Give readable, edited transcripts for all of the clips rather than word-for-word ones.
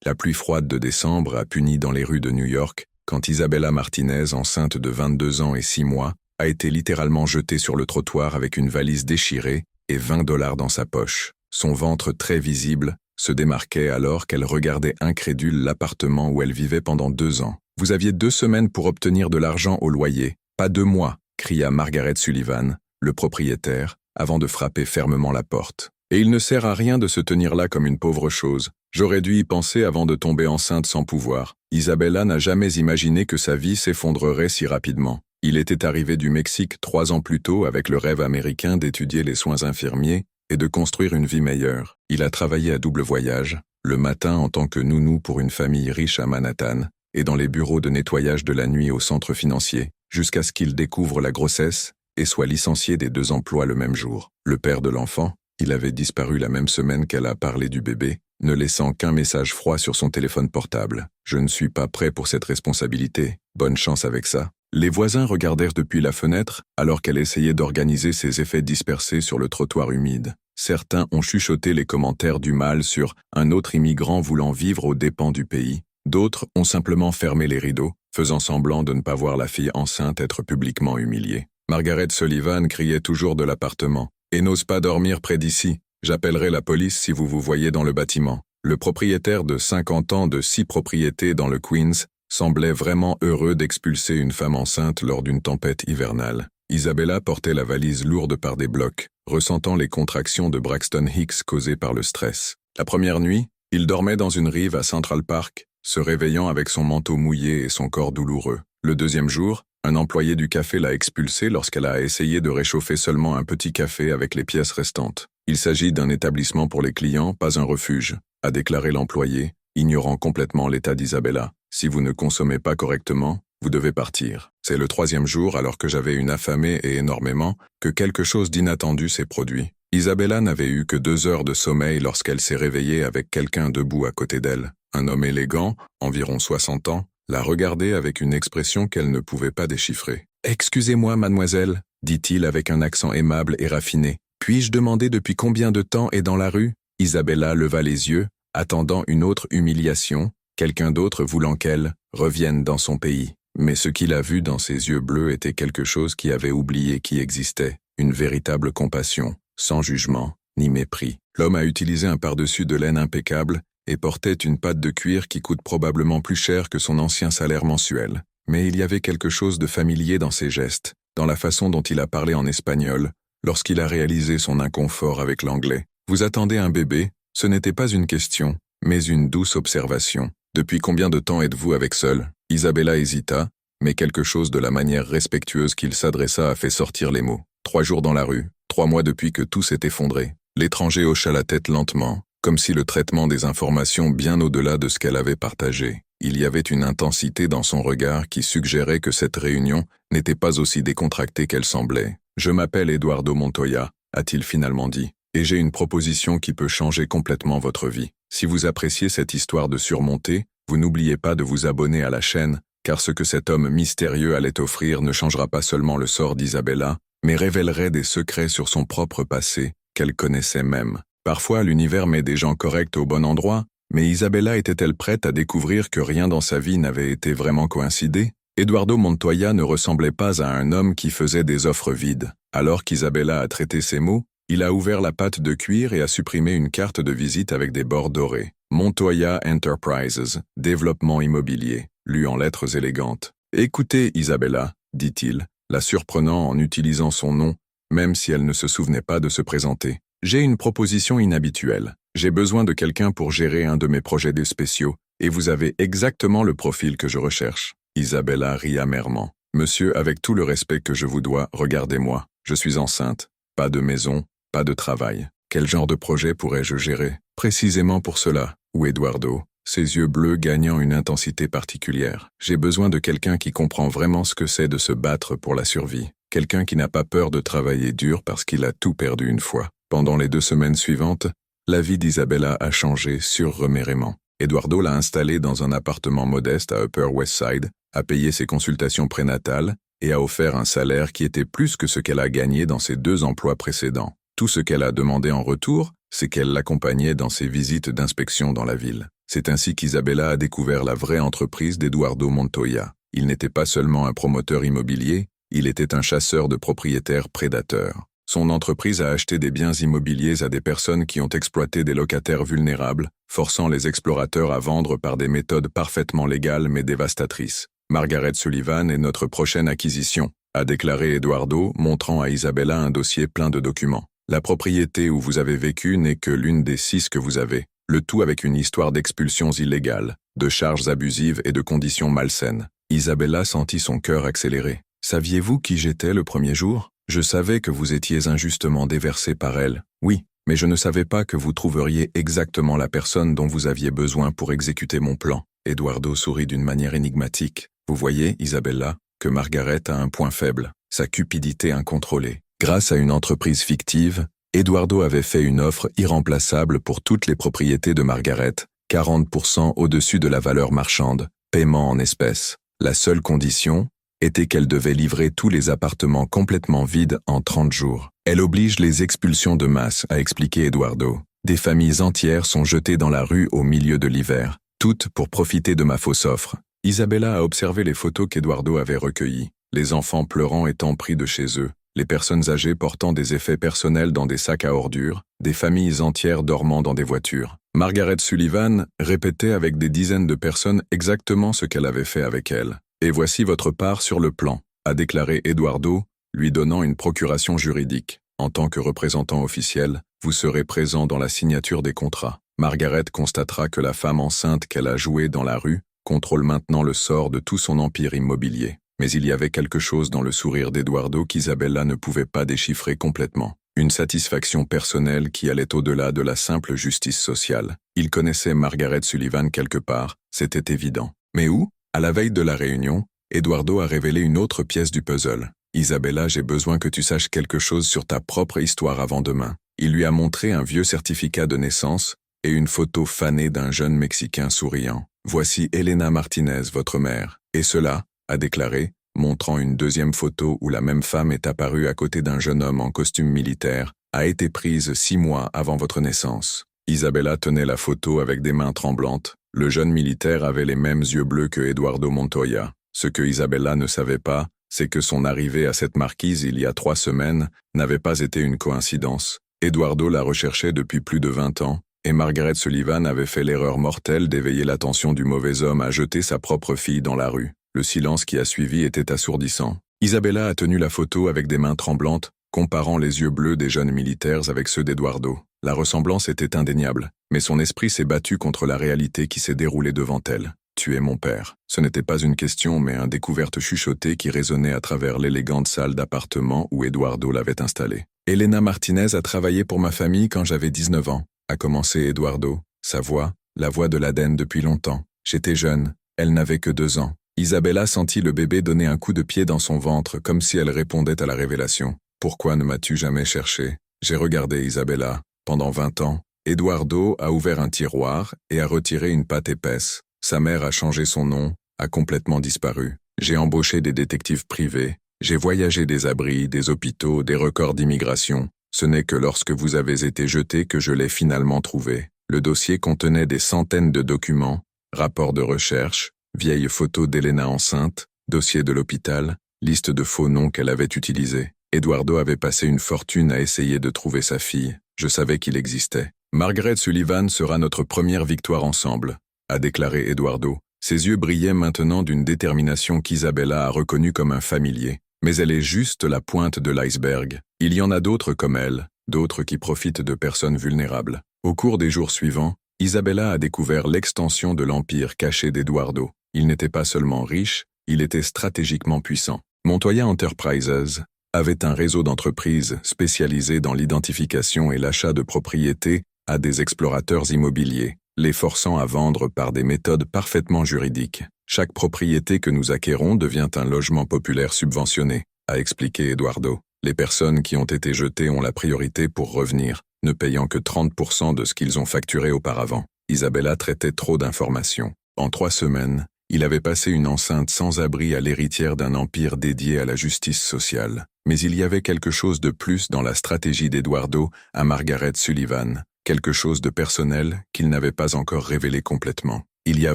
La pluie froide de décembre a puni dans les rues de New York quand Isabella Martinez, enceinte de 22 ans et 6 mois, a été littéralement jetée sur le trottoir avec une valise déchirée et 20 dollars dans sa poche. Son ventre très visible se démarquait alors qu'elle regardait incrédule l'appartement où elle vivait pendant 2 ans. « Vous aviez 2 semaines pour obtenir de l'argent au loyer, pas 2 mois », cria Margaret Sullivan, le propriétaire, avant de frapper fermement la porte. « Et il ne sert à rien de se tenir là comme une pauvre chose. J'aurais dû y penser avant de tomber enceinte sans pouvoir. » Isabella n'a jamais imaginé que sa vie s'effondrerait si rapidement. Il était arrivé du Mexique 3 ans plus tôt avec le rêve américain d'étudier les soins infirmiers et de construire une vie meilleure. Il a travaillé à double voyage, le matin en tant que nounou pour une famille riche à Manhattan et dans les bureaux de nettoyage de la nuit au centre financier, jusqu'à ce qu'il découvre la grossesse et soit licencié des 2 emplois le même jour. Le père de l'enfant, il avait disparu la même semaine qu'elle a parlé du bébé, ne laissant qu'un message froid sur son téléphone portable. « Je ne suis pas prêt pour cette responsabilité. Bonne chance avec ça. » Les voisins regardèrent depuis la fenêtre alors qu'elle essayait d'organiser ses effets dispersés sur le trottoir humide. Certains ont chuchoté les commentaires du mal sur un autre immigrant voulant vivre aux dépens du pays. D'autres ont simplement fermé les rideaux, faisant semblant de ne pas voir la fille enceinte être publiquement humiliée. Margaret Sullivan criait toujours de l'appartement. « Et n'ose pas dormir près d'ici. J'appellerai la police si vous vous voyez dans le bâtiment. » Le propriétaire de 50 ans de 6 propriétés dans le Queens semblait vraiment heureux d'expulser une femme enceinte lors d'une tempête hivernale. Isabella portait la valise lourde par des blocs, ressentant les contractions de Braxton Hicks causées par le stress. La première nuit, il dormait dans une rive à Central Park, se réveillant avec son manteau mouillé et son corps douloureux. Le deuxième jour, un employé du café l'a expulsé lorsqu'elle a essayé de réchauffer seulement un petit café avec les pièces restantes. « Il s'agit d'un établissement pour les clients, pas un refuge », a déclaré l'employé, ignorant complètement l'état d'Isabella. « Si vous ne consommez pas correctement, vous devez partir. » C'est le 3e jour, alors que j'avais une affamée et énormément, que quelque chose d'inattendu s'est produit. Isabella n'avait eu que 2 heures de sommeil lorsqu'elle s'est réveillée avec quelqu'un debout à côté d'elle. Un homme élégant, environ 60 ans, la regardait avec une expression qu'elle ne pouvait pas déchiffrer. « Excusez-moi, mademoiselle, » dit-il avec un accent aimable et raffiné. « Puis-je demander depuis combien de temps est dans la rue ?» Isabella leva les yeux, attendant une autre humiliation, quelqu'un d'autre voulant qu'elle revienne dans son pays. Mais ce qu'il a vu dans ses yeux bleus était quelque chose qui avait oublié qui existait, une véritable compassion, sans jugement ni mépris. L'homme a utilisé un pardessus de laine impeccable et portait une patte de cuir qui coûte probablement plus cher que son ancien salaire mensuel. Mais il y avait quelque chose de familier dans ses gestes, dans la façon dont il a parlé en espagnol, lorsqu'il a réalisé son inconfort avec l'anglais. « Vous attendez un bébé ?» Ce n'était pas une question, mais une douce observation. « Depuis combien de temps êtes-vous avec seul ?» Isabella hésita, mais quelque chose de la manière respectueuse qu'il s'adressa a fait sortir les mots. « 3 jours dans la rue, 3 mois depuis que tout s'est effondré. » L'étranger hocha la tête lentement, comme si le traitement des informations bien au-delà de ce qu'elle avait partagé. Il y avait une intensité dans son regard qui suggérait que cette réunion n'était pas aussi décontractée qu'elle semblait. « Je m'appelle Eduardo Montoya », a-t-il finalement dit, « et j'ai une proposition qui peut changer complètement votre vie. Si vous appréciez cette histoire de surmonter, vous n'oubliez pas de vous abonner à la chaîne, car ce que cet homme mystérieux allait offrir ne changera pas seulement le sort d'Isabella, mais révélerait des secrets sur son propre passé, qu'elle connaissait même. Parfois, l'univers met des gens corrects au bon endroit, mais Isabella était-elle prête à découvrir que rien dans sa vie n'avait été vraiment coïncidé? Eduardo Montoya ne ressemblait pas à un homme qui faisait des offres vides. Alors qu'Isabella a traité ces mots, il a ouvert la pâte de cuir et a supprimé une carte de visite avec des bords dorés. Montoya Enterprises, développement immobilier, lu en lettres élégantes. « Écoutez, Isabella, » dit-il, la surprenant en utilisant son nom, même si elle ne se souvenait pas de se présenter. « J'ai une proposition inhabituelle. J'ai besoin de quelqu'un pour gérer un de mes projets spéciaux, et vous avez exactement le profil que je recherche. » Isabella rit amèrement. « Monsieur, avec tout le respect que je vous dois, regardez-moi. Je suis enceinte. Pas de maison, pas de travail. Quel genre de projet pourrais-je gérer? Précisément pour cela. Ou Eduardo, ses yeux bleus gagnant une intensité particulière. J'ai besoin de quelqu'un qui comprend vraiment ce que c'est de se battre pour la survie. Quelqu'un qui n'a pas peur de travailler dur parce qu'il a tout perdu une fois. » Pendant les 2 semaines suivantes, la vie d'Isabella a changé surremérément. Eduardo l'a installée dans un appartement modeste à Upper West Side, a payé ses consultations prénatales et a offert un salaire qui était plus que ce qu'elle a gagné dans ses 2 emplois précédents. Tout ce qu'elle a demandé en retour, c'est qu'elle l'accompagnait dans ses visites d'inspection dans la ville. C'est ainsi qu'Isabella a découvert la vraie entreprise d'Eduardo Montoya. Il n'était pas seulement un promoteur immobilier, il était un chasseur de propriétaires prédateurs. Son entreprise a acheté des biens immobiliers à des personnes qui ont exploité des locataires vulnérables, forçant les explorateurs à vendre par des méthodes parfaitement légales mais dévastatrices. Margaret Sullivan est notre prochaine acquisition, a déclaré Eduardo, montrant à Isabella un dossier plein de documents. La propriété où vous avez vécu n'est que l'une des 6 que vous avez, le tout avec une histoire d'expulsions illégales, de charges abusives et de conditions malsaines. Isabella sentit son cœur accélérer. Saviez-vous qui j'étais le premier jour? Je savais que vous étiez injustement déversé par elle. Oui, mais je ne savais pas que vous trouveriez exactement la personne dont vous aviez besoin pour exécuter mon plan. Eduardo sourit d'une manière énigmatique. Vous voyez, Isabella, que Margaret a un point faible, sa cupidité incontrôlée. Grâce à une entreprise fictive, Eduardo avait fait une offre irremplaçable pour toutes les propriétés de Margaret, 40% au-dessus de la valeur marchande, paiement en espèces. La seule condition était qu'elle devait livrer tous les appartements complètement vides en 30 jours. Elle oblige les expulsions de masse, a expliqué Eduardo. Des familles entières sont jetées dans la rue au milieu de l'hiver, toutes pour profiter de ma fausse offre. Isabella a observé les photos qu'Eduardo avait recueillies, les enfants pleurant étant pris de chez eux, les personnes âgées portant des effets personnels dans des sacs à ordures, des familles entières dormant dans des voitures. Margaret Sullivan répétait avec des dizaines de personnes exactement ce qu'elle avait fait avec elle. Et voici votre part sur le plan, a déclaré Eduardo, lui donnant une procuration juridique. En tant que représentant officiel, vous serez présent dans la signature des contrats. Margaret constatera que la femme enceinte qu'elle a jouée dans la rue contrôle maintenant le sort de tout son empire immobilier. Mais il y avait quelque chose dans le sourire d'Eduardo qu'Isabella ne pouvait pas déchiffrer complètement. Une satisfaction personnelle qui allait au-delà de la simple justice sociale. Il connaissait Margaret Sullivan quelque part, c'était évident. Mais où? À la veille de la réunion, Eduardo a révélé une autre pièce du puzzle. Isabella, j'ai besoin que tu saches quelque chose sur ta propre histoire avant demain. Il lui a montré un vieux certificat de naissance et une photo fanée d'un jeune Mexicain souriant. Voici Elena Martinez, votre mère. Et cela, a déclaré, montrant une deuxième photo où la même femme est apparue à côté d'un jeune homme en costume militaire, a été prise 6 mois avant votre naissance. Isabella tenait la photo avec des mains tremblantes. Le jeune militaire avait les mêmes yeux bleus que Eduardo Montoya. Ce que Isabella ne savait pas, c'est que son arrivée à cette marquise il y a 3 semaines n'avait pas été une coïncidence. Eduardo la recherchait depuis plus de 20 ans, et Margaret Sullivan avait fait l'erreur mortelle d'éveiller l'attention du mauvais homme à jeter sa propre fille dans la rue. Le silence qui a suivi était assourdissant. Isabella a tenu la photo avec des mains tremblantes, comparant les yeux bleus des jeunes militaires avec ceux d'Eduardo. La ressemblance était indéniable, mais son esprit s'est battu contre la réalité qui s'est déroulée devant elle. « Tu es mon père ». Ce n'était pas une question, mais une découverte chuchotée qui résonnait à travers l'élégante salle d'appartement où Eduardo l'avait installée. « Elena Martinez a travaillé pour ma famille quand j'avais 19 ans, a commencé Eduardo. Sa voix, la voix de l'Aden depuis longtemps. J'étais jeune, elle n'avait que 2 ans. Isabella sentit le bébé donner un coup de pied dans son ventre comme si elle répondait à la révélation. « Pourquoi ne m'as-tu jamais cherché ?» J'ai regardé Isabella. Pendant 20 ans, Eduardo a ouvert un tiroir et a retiré une pâte épaisse. Sa mère a changé son nom, a complètement disparu. J'ai embauché des détectives privés. J'ai voyagé des abris, des hôpitaux, des records d'immigration. Ce n'est que lorsque vous avez été jeté que je l'ai finalement trouvé. Le dossier contenait des centaines de documents, rapports de recherche, vieilles photos d'Elena enceinte, dossier de l'hôpital, liste de faux noms qu'elle avait utilisés. Eduardo avait passé une fortune à essayer de trouver sa fille. Je savais qu'il existait. Margaret Sullivan sera notre première victoire ensemble, a déclaré Eduardo. Ses yeux brillaient maintenant d'une détermination qu'Isabella a reconnue comme un familier. Mais elle est juste la pointe de l'iceberg. Il y en a d'autres comme elle, d'autres qui profitent de personnes vulnérables. Au cours des jours suivants, Isabella a découvert l'extension de l'empire caché d'Eduardo. Il n'était pas seulement riche, il était stratégiquement puissant. Montoya Enterprises avait un réseau d'entreprises spécialisées dans l'identification et l'achat de propriétés à des explorateurs immobiliers, les forçant à vendre par des méthodes parfaitement juridiques. Chaque propriété que nous acquérons devient un logement populaire subventionné, a expliqué Eduardo. Les personnes qui ont été jetées ont la priorité pour revenir, ne payant que 30% de ce qu'ils ont facturé auparavant. Isabella traitait trop d'informations. En 3 semaines, il avait passé une enceinte sans abri à l'héritière d'un empire dédié à la justice sociale. Mais il y avait quelque chose de plus dans la stratégie d'Eduardo à Margaret Sullivan. quelque chose de personnel qu'il n'avait pas encore révélé complètement. Il y a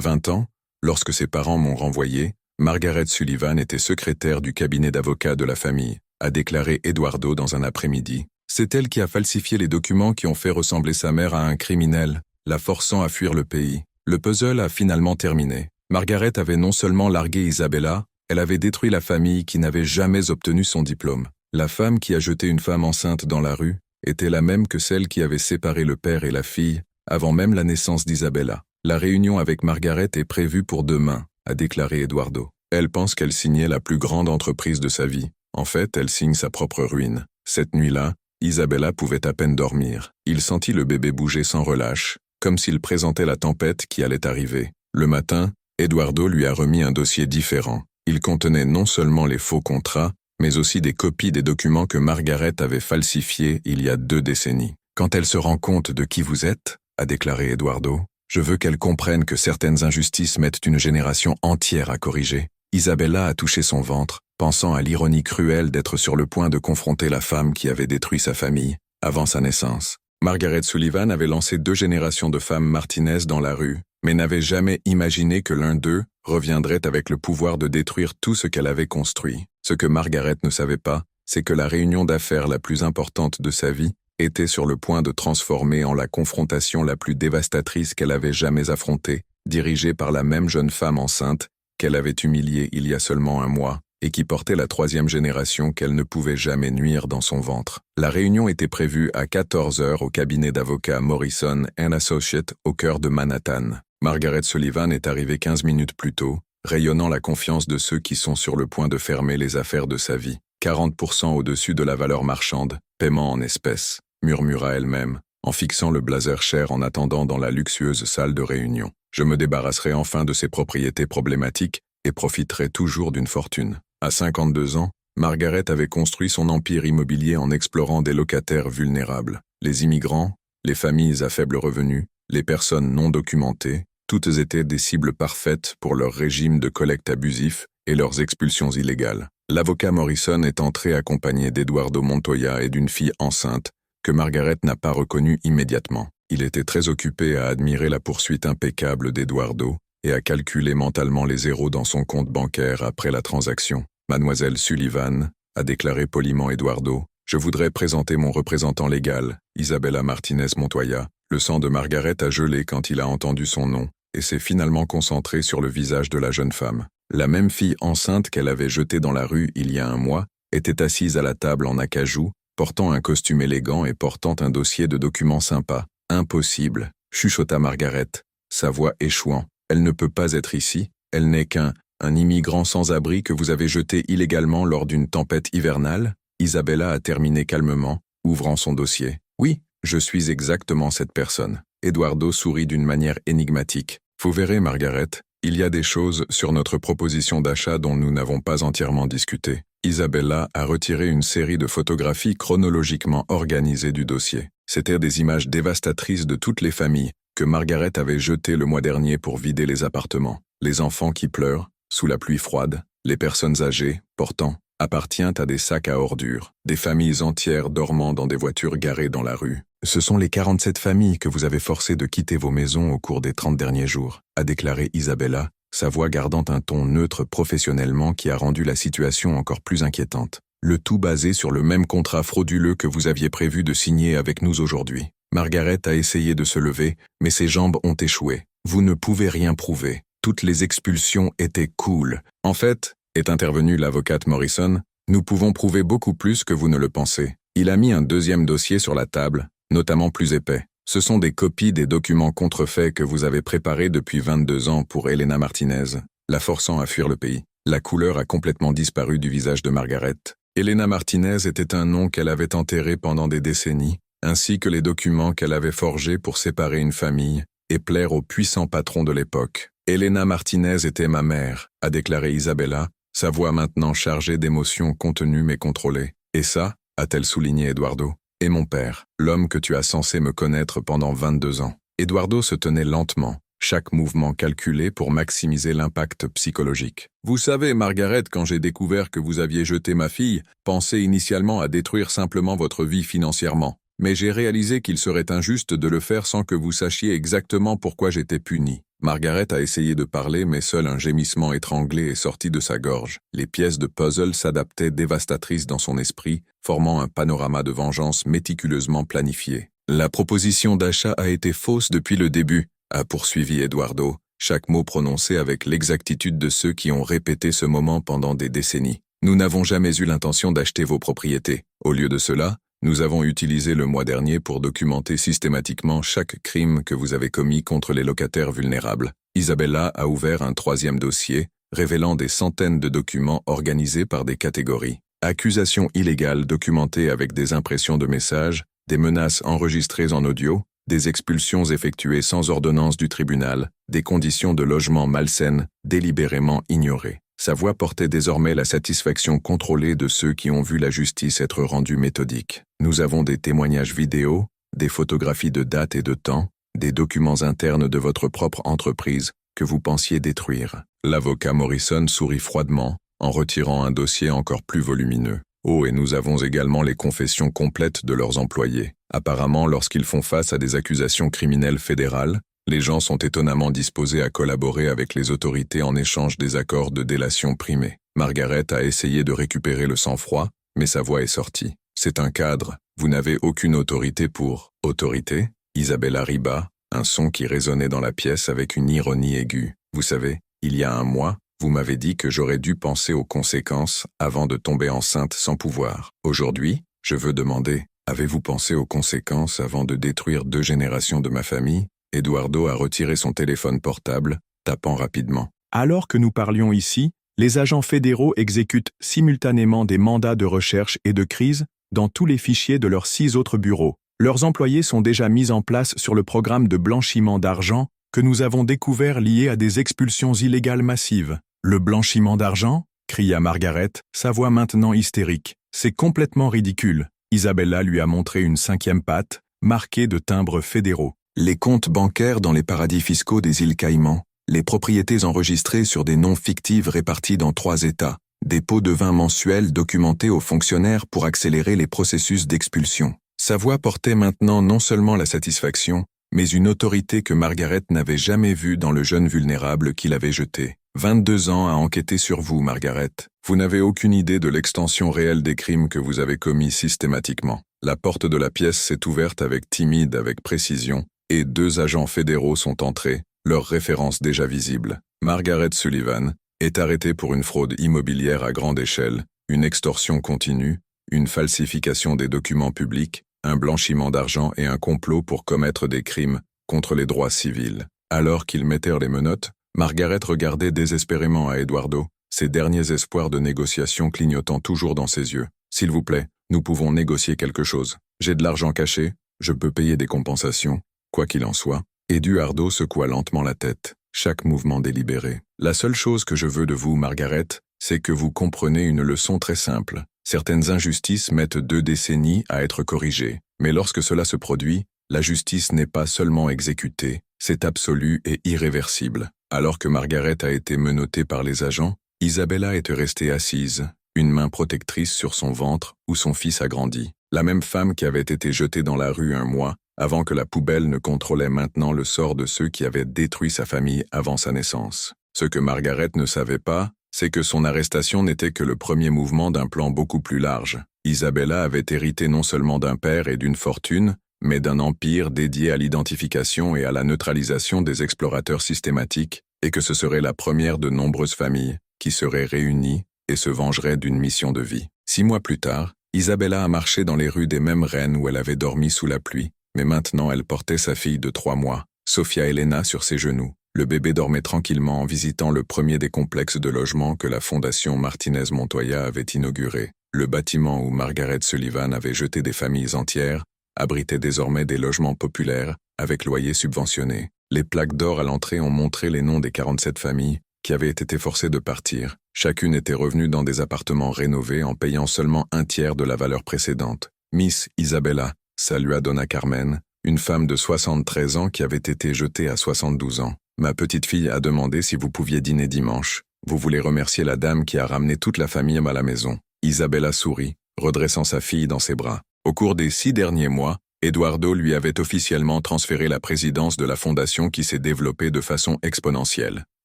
20 ans, lorsque ses parents m'ont renvoyé, Margaret Sullivan était secrétaire du cabinet d'avocats de la famille, a déclaré Eduardo dans un après-midi. C'est elle qui a falsifié les documents qui ont fait ressembler sa mère à un criminel, la forçant à fuir le pays. Le puzzle a finalement terminé. Margaret avait non seulement largué Isabella, elle avait détruit la famille qui n'avait jamais obtenu son diplôme. La femme qui a jeté une femme enceinte dans la rue était la même que celle qui avait séparé le père et la fille avant même la naissance d'Isabella. La réunion avec Margaret est prévue pour demain, a déclaré Eduardo. Elle pense qu'elle signait la plus grande entreprise de sa vie. En fait, elle signe sa propre ruine. Cette nuit-là, Isabella pouvait à peine dormir. Il sentit le bébé bouger sans relâche, comme s'il présentait la tempête qui allait arriver. Le matin, Eduardo lui a remis un dossier différent. Il contenait non seulement les faux contrats, mais aussi des copies des documents que Margaret avait falsifiés il y a 2 décennies. Quand elle se rend compte de qui vous êtes, a déclaré Eduardo, je veux qu'elle comprenne que certaines injustices mettent une génération entière à corriger. Isabella a touché son ventre, pensant à l'ironie cruelle d'être sur le point de confronter la femme qui avait détruit sa famille, avant sa naissance. Margaret Sullivan avait lancé 2 générations de femmes Martinez dans la rue, mais n'avait jamais imaginé que l'un d'eux reviendrait avec le pouvoir de détruire tout ce qu'elle avait construit. Ce que Margaret ne savait pas, c'est que la réunion d'affaires la plus importante de sa vie était sur le point de transformer en la confrontation la plus dévastatrice qu'elle avait jamais affrontée, dirigée par la même jeune femme enceinte qu'elle avait humiliée il y a seulement un mois, et qui portait la 3e génération qu'elle ne pouvait jamais nuire dans son ventre. La réunion était prévue à 14 heures au cabinet d'avocats Morrison & Associates au cœur de Manhattan. Margaret Sullivan est arrivée 15 minutes plus tôt, rayonnant la confiance de ceux qui sont sur le point de fermer les affaires de sa vie. 40% au-dessus de la valeur marchande, paiement en espèces, murmura elle-même, en fixant le blazer cher en attendant dans la luxueuse salle de réunion. Je me débarrasserai enfin de ces propriétés problématiques et profiterai toujours d'une fortune. À 52 ans, Margaret avait construit son empire immobilier en explorant des locataires vulnérables. Les immigrants, les familles à faible revenu, les personnes non documentées, toutes étaient des cibles parfaites pour leur régime de collecte abusif et leurs expulsions illégales. L'avocat Morrison est entré accompagné d'Eduardo Montoya et d'une fille enceinte, que Margaret n'a pas reconnue immédiatement. Il était très occupé à admirer la poursuite impeccable d'Eduardo et à calculer mentalement les zéros dans son compte bancaire après la transaction. Mademoiselle Sullivan, a déclaré poliment Eduardo, je voudrais présenter mon représentant légal, Isabella Martinez Montoya. Le sang de Margaret a gelé quand il a entendu son nom, et s'est finalement concentré sur le visage de la jeune femme. La même fille enceinte qu'elle avait jetée dans la rue il y a un mois était assise à la table en acajou, portant un costume élégant et portant un dossier de documents sympas. Impossible, chuchota Margaret, sa voix échouant. Elle ne peut pas être ici, elle n'est qu'un immigrant sans abri que vous avez jeté illégalement lors d'une tempête hivernale. Isabella a terminé calmement, ouvrant son dossier. Oui, je suis exactement cette personne. Eduardo sourit d'une manière énigmatique. Vous verrez, Margaret, il y a des choses sur notre proposition d'achat dont nous n'avons pas entièrement discuté. Isabella a retiré une série de photographies chronologiquement organisées du dossier. C'étaient des images dévastatrices de toutes les familles que Margaret avait jetées le mois dernier pour vider les appartements. Les enfants qui pleurent, sous la pluie froide, les personnes âgées, portant, appartiennent à des sacs à ordures, des familles entières dormant dans des voitures garées dans la rue. Ce sont les 47 familles que vous avez forcées de quitter vos maisons au cours des 30 derniers jours, a déclaré Isabella, sa voix gardant un ton neutre professionnellement qui a rendu la situation encore plus inquiétante. Le tout basé sur le même contrat frauduleux que vous aviez prévu de signer avec nous aujourd'hui. Margaret a essayé de se lever, mais ses jambes ont échoué. Vous ne pouvez rien prouver. Toutes les expulsions étaient cool. En fait, est intervenue l'avocate Morrison, nous pouvons prouver beaucoup plus que vous ne le pensez. Il a mis un 2e dossier sur la table, notamment plus épais. Ce sont des copies des documents contrefaits que vous avez préparés depuis 22 ans pour Elena Martinez, la forçant à fuir le pays. La couleur a complètement disparu du visage de Margaret. Elena Martinez était un nom qu'elle avait enterré pendant des décennies, ainsi que les documents qu'elle avait forgés pour séparer une famille et plaire au puissant patron de l'époque. Elena Martinez était ma mère, a déclaré Isabella, sa voix maintenant chargée d'émotions contenues mais contrôlées. Et ça, a-t-elle souligné Eduardo, est mon père, l'homme que tu as censé me connaître pendant 22 ans. Eduardo se tenait lentement, chaque mouvement calculé pour maximiser l'impact psychologique. Vous savez, Margaret, quand j'ai découvert que vous aviez jeté ma fille, pensez initialement à détruire simplement votre vie financièrement. mais j'ai réalisé qu'il serait injuste de le faire sans que vous sachiez exactement pourquoi j'étais puni. Margaret a essayé de parler, mais seul un gémissement étranglé est sorti de sa gorge. Les pièces de puzzle s'adaptaient dévastatrices dans son esprit, formant un panorama de vengeance méticuleusement planifié. La proposition d'achat a été fausse depuis le début, a poursuivi Eduardo, chaque mot prononcé avec l'exactitude de ceux qui ont répété ce moment pendant des décennies. Nous n'avons jamais eu l'intention d'acheter vos propriétés. Au lieu de cela, nous avons utilisé le mois dernier pour documenter systématiquement chaque crime que vous avez commis contre les locataires vulnérables. Isabella a ouvert un 3e dossier, révélant des centaines de documents organisés par des catégories. Accusations illégales documentées avec des impressions de messages, des menaces enregistrées en audio, des expulsions effectuées sans ordonnance du tribunal, des conditions de logement malsaines, délibérément ignorées. Sa voix portait désormais la satisfaction contrôlée de ceux qui ont vu la justice être rendue méthodique. Nous avons des témoignages vidéo, des photographies de date et de temps, des documents internes de votre propre entreprise que vous pensiez détruire. L'avocat Morrison sourit froidement, en retirant un dossier encore plus volumineux. Oh, et nous avons également les confessions complètes de leurs employés. Apparemment, lorsqu'ils font face à des accusations criminelles fédérales, les gens sont étonnamment disposés à collaborer avec les autorités en échange des accords de délation primés. Margaret a essayé de récupérer le sang-froid, mais sa voix est sortie. C'est un cadre, vous n'avez aucune autorité pour... Autorité? Isabella riba, un son qui résonnait dans la pièce avec une ironie aiguë. Vous savez, il y a un mois, vous m'avez dit que j'aurais dû penser aux conséquences avant de tomber enceinte sans pouvoir. Aujourd'hui, je veux demander, avez-vous pensé aux conséquences avant de détruire 2 générations de ma famille? Eduardo a retiré son téléphone portable, tapant rapidement. Alors que nous parlions ici, les agents fédéraux exécutent simultanément des mandats de recherche et de crise dans tous les fichiers de leurs 6 autres bureaux. Leurs employés sont déjà mis en place sur le programme de blanchiment d'argent que nous avons découvert lié à des expulsions illégales massives. Le blanchiment d'argent? Cria Margaret, sa voix maintenant hystérique. C'est complètement ridicule. Isabella lui a montré une 5e patte, marquée de timbres fédéraux. Les comptes bancaires dans les paradis fiscaux des îles Caïmans, les propriétés enregistrées sur des noms fictifs répartis dans 3 États, des pots de vin mensuels documentés aux fonctionnaires pour accélérer les processus d'expulsion. Sa voix portait maintenant non seulement la satisfaction, mais une autorité que Margaret n'avait jamais vue dans le jeune vulnérable qu'il avait jeté. 22 ans à enquêter sur vous, Margaret. Vous n'avez aucune idée de l'extension réelle des crimes que vous avez commis systématiquement. La porte de la pièce s'est ouverte avec précision, et 2 agents fédéraux sont entrés, leurs références déjà visibles. Margaret Sullivan est arrêtée pour une fraude immobilière à grande échelle, une extorsion continue, une falsification des documents publics, un blanchiment d'argent et un complot pour commettre des crimes contre les droits civils. Alors qu'ils mettèrent les menottes, Margaret regardait désespérément à Eduardo, ses derniers espoirs de négociation clignotant toujours dans ses yeux. « S'il vous plaît, nous pouvons négocier quelque chose. J'ai de l'argent caché, je peux payer des compensations. Quoi qu'il en soit, Eduardo secoua lentement la tête, chaque mouvement délibéré. La seule chose que je veux de vous, Margaret, c'est que vous compreniez une leçon très simple. Certaines injustices mettent 2 décennies à être corrigées, mais lorsque cela se produit, la justice n'est pas seulement exécutée, c'est absolu et irréversible. Alors que Margaret a été menottée par les agents, Isabella était restée assise, une main protectrice sur son ventre où son fils a grandi. La même femme qui avait été jetée dans la rue un mois, avant que la poubelle ne contrôlait maintenant le sort de ceux qui avaient détruit sa famille avant sa naissance. Ce que Margaret ne savait pas, c'est que son arrestation n'était que le premier mouvement d'un plan beaucoup plus large. Isabella avait hérité non seulement d'un père et d'une fortune, mais d'un empire dédié à l'identification et à la neutralisation des explorateurs systématiques, et que ce serait la première de nombreuses familles qui seraient réunies et se vengeraient d'une mission de vie. 6 mois plus tard, Isabella a marché dans les rues des mêmes rennes où elle avait dormi sous la pluie, mais maintenant elle portait sa fille de 3 mois, Sofia Elena, sur ses genoux. Le bébé dormait tranquillement en visitant le premier des complexes de logements que la Fondation Martinez-Montoya avait inauguré. Le bâtiment où Margaret Sullivan avait jeté des familles entières abritait désormais des logements populaires avec loyers subventionnés. Les plaques d'or à l'entrée ont montré les noms des 47 familles qui avaient été forcées de partir. Chacune était revenue dans des appartements rénovés en payant seulement 1/3 de la valeur précédente. Miss Isabella, salua Donna Carmen, une femme de 73 ans qui avait été jetée à 72 ans. Ma petite fille a demandé si vous pouviez dîner dimanche. Vous voulez remercier la dame qui a ramené toute la famille à la maison. Isabella sourit, redressant sa fille dans ses bras. Au cours des 6 derniers mois, Eduardo lui avait officiellement transféré la présidence de la fondation qui s'est développée de façon exponentielle.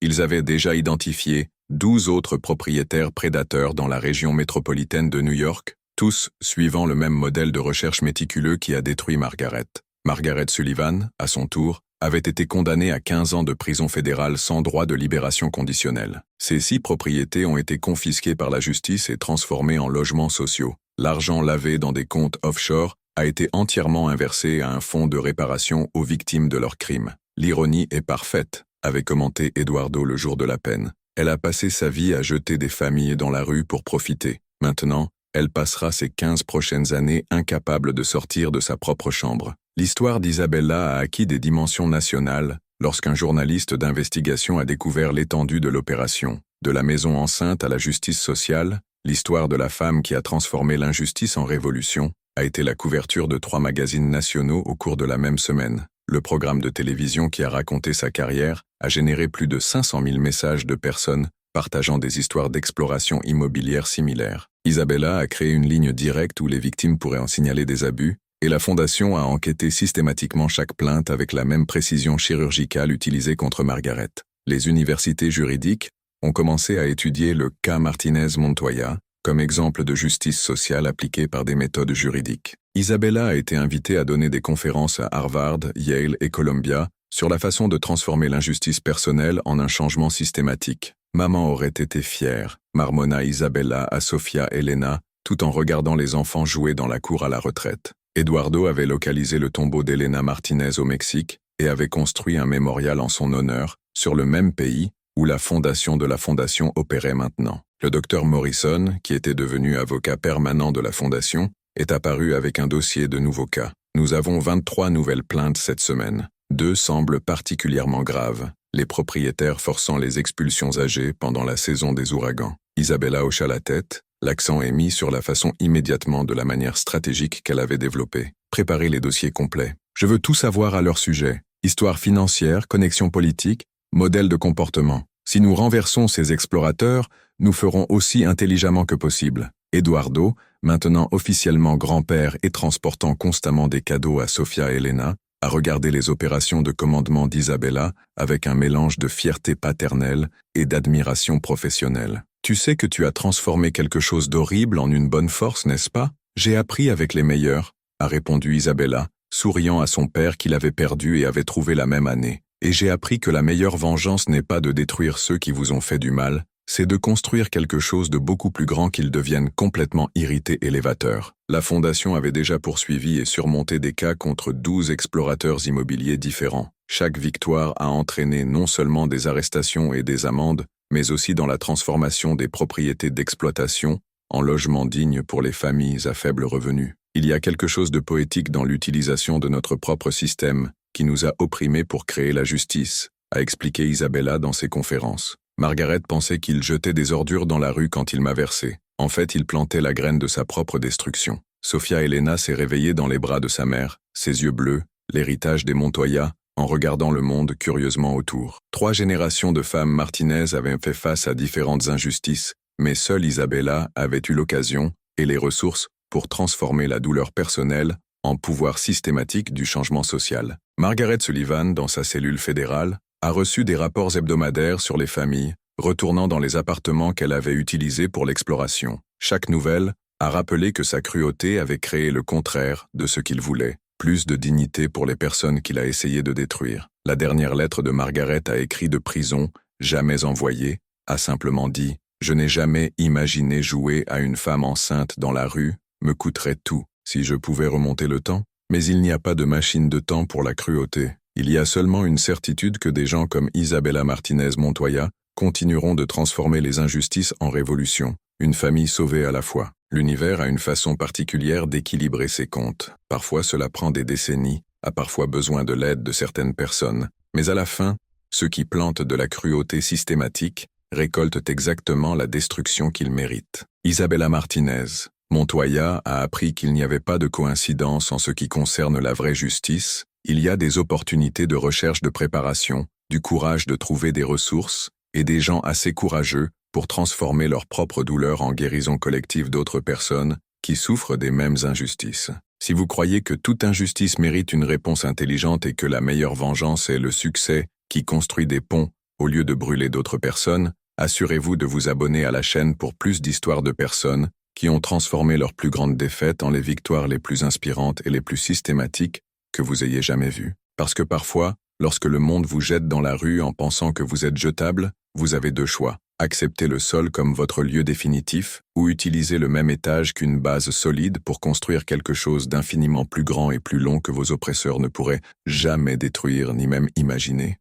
Ils avaient déjà identifié 12 autres propriétaires prédateurs dans la région métropolitaine de New York, tous suivant le même modèle de recherche méticuleux qui a détruit Margaret. Margaret Sullivan, à son tour, avait été condamnée à 15 ans de prison fédérale sans droit de libération conditionnelle. Ces 6 propriétés ont été confisquées par la justice et transformées en logements sociaux. L'argent lavé dans des comptes offshore a été entièrement inversé à un fonds de réparation aux victimes de leurs crimes. L'ironie est parfaite, avait commenté Eduardo le jour de la peine. Elle a passé sa vie à jeter des familles dans la rue pour profiter. Maintenant, elle passera ses 15 prochaines années incapable de sortir de sa propre chambre. L'histoire d'Isabella a acquis des dimensions nationales lorsqu'un journaliste d'investigation a découvert l'étendue de l'opération. De la maison enceinte à la justice sociale, l'histoire de la femme qui a transformé l'injustice en révolution a été la couverture de 3 magazines nationaux au cours de la même semaine. Le programme de télévision qui a raconté sa carrière a généré plus de 500 000 messages de personnes partageant des histoires d'exploration immobilière similaires. Isabella a créé une ligne directe où les victimes pourraient en signaler des abus, et la Fondation a enquêté systématiquement chaque plainte avec la même précision chirurgicale utilisée contre Margaret. Les universités juridiques ont commencé à étudier le cas Martinez-Montoya comme exemple de justice sociale appliquée par des méthodes juridiques. Isabella a été invitée à donner des conférences à Harvard, Yale et Columbia sur la façon de transformer l'injustice personnelle en un changement systématique. Maman aurait été fière, marmonna Isabella à Sofia Elena, tout en regardant les enfants jouer dans la cour à la retraite. Eduardo avait localisé le tombeau d'Elena Martinez au Mexique et avait construit un mémorial en son honneur, sur le même pays où la fondation de la fondation opérait maintenant. Le docteur Morrison, qui était devenu avocat permanent de la fondation, est apparu avec un dossier de nouveaux cas. Nous avons 23 nouvelles plaintes cette semaine. 2 semblent particulièrement graves, les propriétaires forçant les expulsions âgées pendant la saison des ouragans. Isabella hocha la tête, l'accent est mis sur la façon immédiatement de la manière stratégique qu'elle avait développée. Préparez les dossiers complets. Je veux tout savoir à leur sujet. Histoire financière, connexion politique, modèle de comportement. Si nous renversons ces explorateurs, nous ferons aussi intelligemment que possible. Eduardo, maintenant officiellement grand-père et transportant constamment des cadeaux à Sofia Elena, a regardé les opérations de commandement d'Isabella avec un mélange de fierté paternelle et d'admiration professionnelle. Tu sais que tu as transformé quelque chose d'horrible en une bonne force, n'est-ce pas? J'ai appris avec les meilleurs, a répondu Isabella, souriant à son père qu'il avait perdu et avait trouvé la même année. Et j'ai appris que la meilleure vengeance n'est pas de détruire ceux qui vous ont fait du mal, c'est de construire quelque chose de beaucoup plus grand qu'ils deviennent complètement irrités élévateurs. La Fondation avait déjà poursuivi et surmonté des cas contre 12 explorateurs immobiliers différents. Chaque victoire a entraîné non seulement des arrestations et des amendes, mais aussi dans la transformation des propriétés d'exploitation en logements dignes pour les familles à faible revenu. Il y a quelque chose de poétique dans l'utilisation de notre propre système, qui nous a opprimés pour créer la justice, a expliqué Isabella dans ses conférences. Margaret pensait qu'il jetait des ordures dans la rue quand il m'a versé. En fait, il plantait la graine de sa propre destruction. Sofia Elena s'est réveillée dans les bras de sa mère, ses yeux bleus, l'héritage des Montoya, en regardant le monde curieusement autour. 3 générations de femmes Martinez avaient fait face à différentes injustices, mais seule Isabella avait eu l'occasion et les ressources pour transformer la douleur personnelle en pouvoir systématique du changement social. Margaret Sullivan, dans sa cellule fédérale, a reçu des rapports hebdomadaires sur les familles, retournant dans les appartements qu'elle avait utilisés pour l'exploration. Chaque nouvelle a rappelé que sa cruauté avait créé le contraire de ce qu'il voulait, plus de dignité pour les personnes qu'il a essayé de détruire. La dernière lettre de Margaret a écrit de prison, jamais envoyée, a simplement dit « Je n'ai jamais imaginé jouer à une femme enceinte dans la rue, me coûterait tout. Si je pouvais remonter le temps, mais il n'y a pas de machine de temps pour la cruauté. Il y a seulement une certitude que des gens comme Isabella Martinez Montoya continueront de transformer les injustices en révolution, une famille sauvée à la fois. L'univers a une façon particulière d'équilibrer ses comptes. Parfois cela prend des décennies, a parfois besoin de l'aide de certaines personnes, mais à la fin, ceux qui plantent de la cruauté systématique récoltent exactement la destruction qu'ils méritent. Isabella Martinez Montoya a appris qu'il n'y avait pas de coïncidence en ce qui concerne la vraie justice, il y a des opportunités de recherche de préparation, du courage de trouver des ressources, et des gens assez courageux pour transformer leur propre douleur en guérison collective d'autres personnes qui souffrent des mêmes injustices. Si vous croyez que toute injustice mérite une réponse intelligente et que la meilleure vengeance est le succès qui construit des ponts au lieu de brûler d'autres personnes, assurez-vous de vous abonner à la chaîne pour plus d'histoires de personnes qui ont transformé leurs plus grandes défaites en les victoires les plus inspirantes et les plus systématiques que vous ayez jamais vues. Parce que parfois, lorsque le monde vous jette dans la rue en pensant que vous êtes jetable, vous avez deux choix. Accepter le sol comme votre lieu définitif ou utiliser le même étage qu'une base solide pour construire quelque chose d'infiniment plus grand et plus long que vos oppresseurs ne pourraient jamais détruire ni même imaginer.